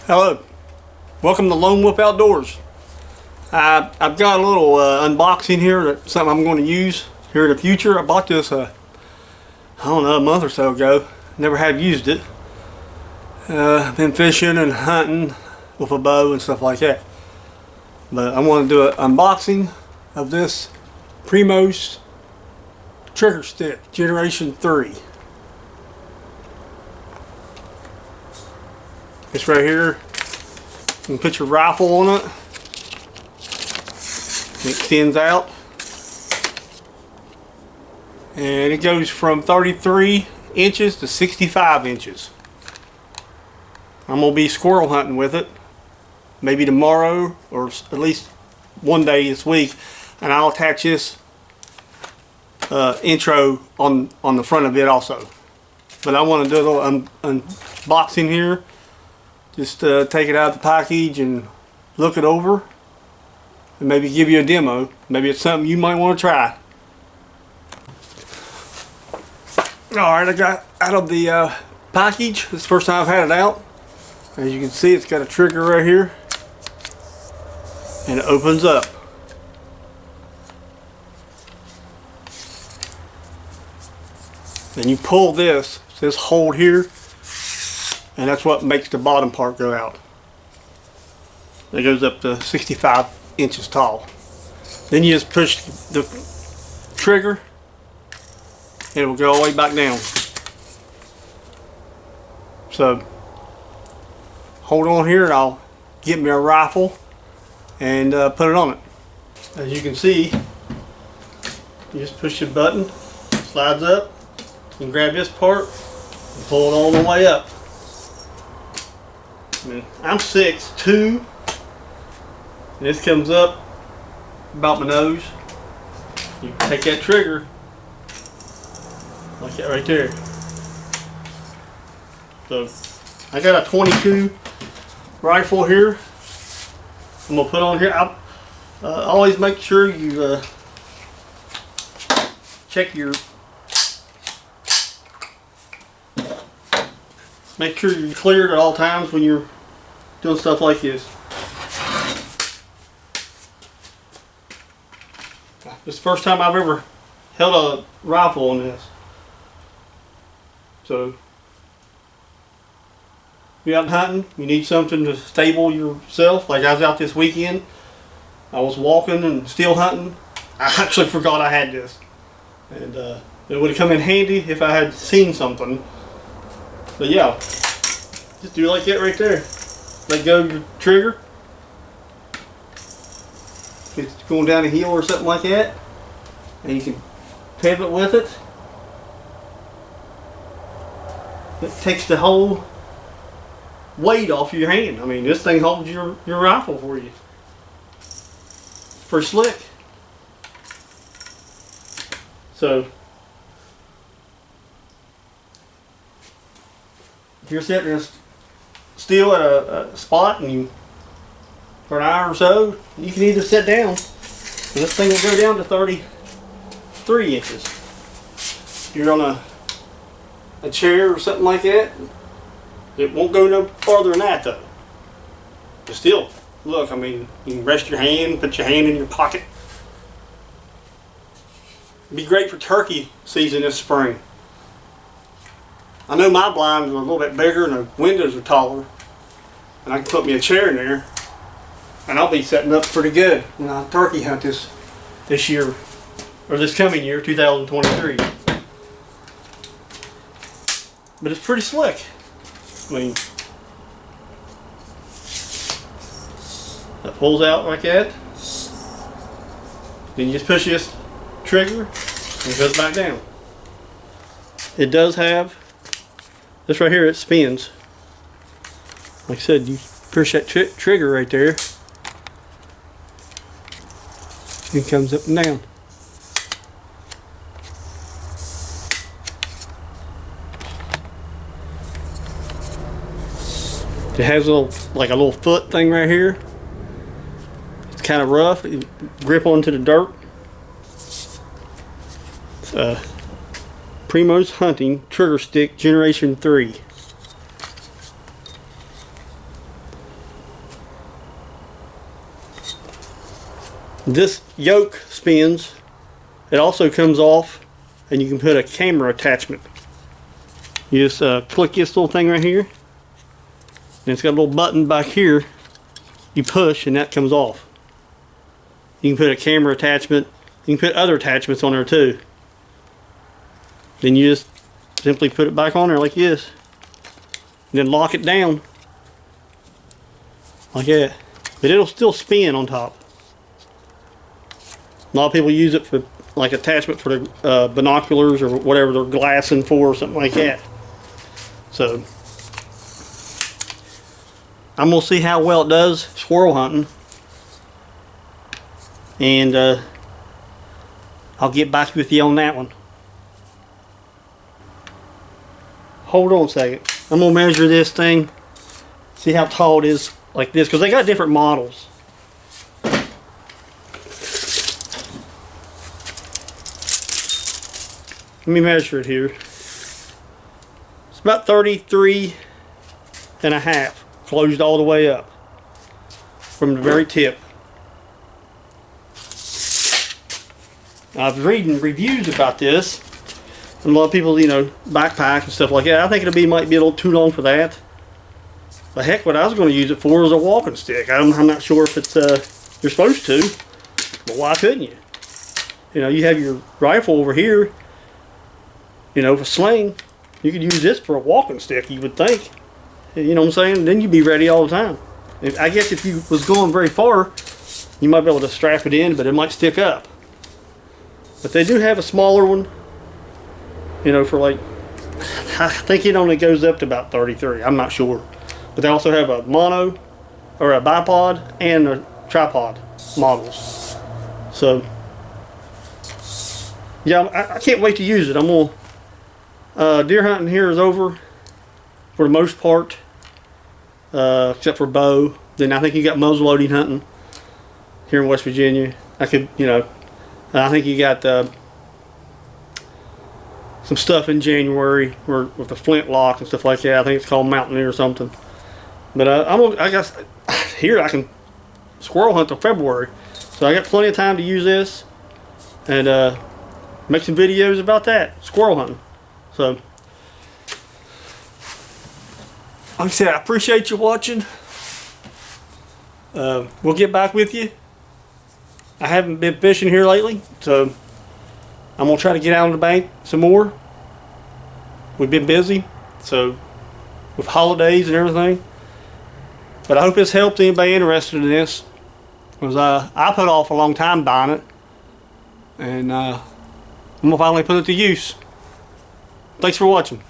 Hello, welcome to Lone Wolf Outdoors. I've got a little unboxing here, that's something I'm going to use here in the future. I bought this, I don't know, a month or so ago. Never had used it. Been fishing and hunting with a bow and stuff like that. But I want to do an unboxing of this Primos trigger stick, Generation 3. It's right here. You can put your rifle on it. It extends out. And it goes from 33 inches to 65 inches. I'm going to be squirrel hunting with it. Maybe tomorrow or at least one day this week. And I'll attach this intro on the front of it also. But I want to do a little unboxing here. Just take it out of the package and look it over and maybe give you a demo. Maybe it's something you might want to try. Alright, I got out of the package. This is the first time I've had it out. As you can see, it's got a trigger right here and it opens up. Then you pull this hold here, and that's what makes the bottom part go out. It goes up to 65 inches tall. Then you just push the trigger and it will go all the way back down. So hold on here and I'll get me a rifle and put it on it. As you can see, you just push the button, slides up, you can grab this part and pull it all the way up. I'm 6'2", and this comes up about my nose. You take that trigger like that right there. So I got a 22 rifle here. I'm gonna put on here. I'll always make sure you check your. Make sure you're cleared at all times when you're doing stuff like this. This is the first time I've ever held a rifle on this. So, if you're out hunting, you need something to stable yourself. Like I was out this weekend, I was walking and still hunting. I actually forgot I had this. And it would have come in handy if I had seen something. But yeah, just do it like that right there. Let go of your trigger. If it's going down a hill or something like that, and you can pivot with it. It takes the whole weight off your hand. I mean, this thing holds your rifle for you. It's pretty slick. So, if you're sitting still at a spot and you, for an hour or so, you can either sit down, and this thing will go down to 33 inches. If you're on a chair or something like that, it won't go no farther than that though. But still, look, I mean, you can rest your hand, put your hand in your pocket. It'd be great for turkey season this spring. I know my blinds are a little bit bigger and the windows are taller, and I can put me a chair in there and I'll be setting up pretty good when I turkey hunt this year, or this coming year, 2023. But it's pretty slick. I mean, that pulls out like that. Then you just push this trigger and it goes back down. It does have this right here, it spins. Like I said, you push that trigger right there, it comes up and down. It has a little foot thing right here. It's kind of rough. You grip onto the dirt. It's Primos Hunting Trigger Stick Generation 3. This yoke spins. It also comes off, and you can put a camera attachment. You just click this little thing right here, and it's got a little button back here. You push, and that comes off. You can put a camera attachment. You can put other attachments on there too. Then you just simply put it back on there like this, and then lock it down like that. But it'll still spin on top. A lot of people use it for like attachment for the binoculars or whatever they're glassing for or something like that. So I'm gonna see how well it does squirrel hunting, and I'll get back with you on that one. Hold on a second. I'm gonna measure this thing, see how tall it is like this, because they got different models. Let me measure it here. It's about 33 and a half, closed all the way up from the very tip. I was reading reviews about this, and a lot of people, you know, backpack and stuff like that. I think might be a little too long for that. But heck, what I was going to use it for is a walking stick. I'm not sure if it's you're supposed to, but why couldn't you? You know, you have your rifle over here. You know, for sling, you could use this for a walking stick, you would think. You know what I'm saying? Then you'd be ready all the time. I guess if you was going very far, you might be able to strap it in, but it might stick up. But they do have a smaller one, you know, for like, I think it only goes up to about 33. I'm not sure. But they also have a mono, or a bipod, and a tripod models. So, yeah, I can't wait to use it. I'm going to deer hunting here is over for the most part, except for bow. Then I think you got muzzleloading hunting here in West Virginia. I could, you know, I think you got some stuff in January with the flintlock and stuff like that. I think it's called Mountaineer or something. But I guess here I can squirrel hunt till February, so I got plenty of time to use this and make some videos about that squirrel hunting. So, like I said, I appreciate you watching. We'll get back with you. I haven't been fishing here lately, so I'm going to try to get out on the bank some more. We've been busy, so with holidays and everything. But I hope this helped anybody interested in this, because I put off a long time buying it, and I'm going to finally put it to use. Thanks for watching.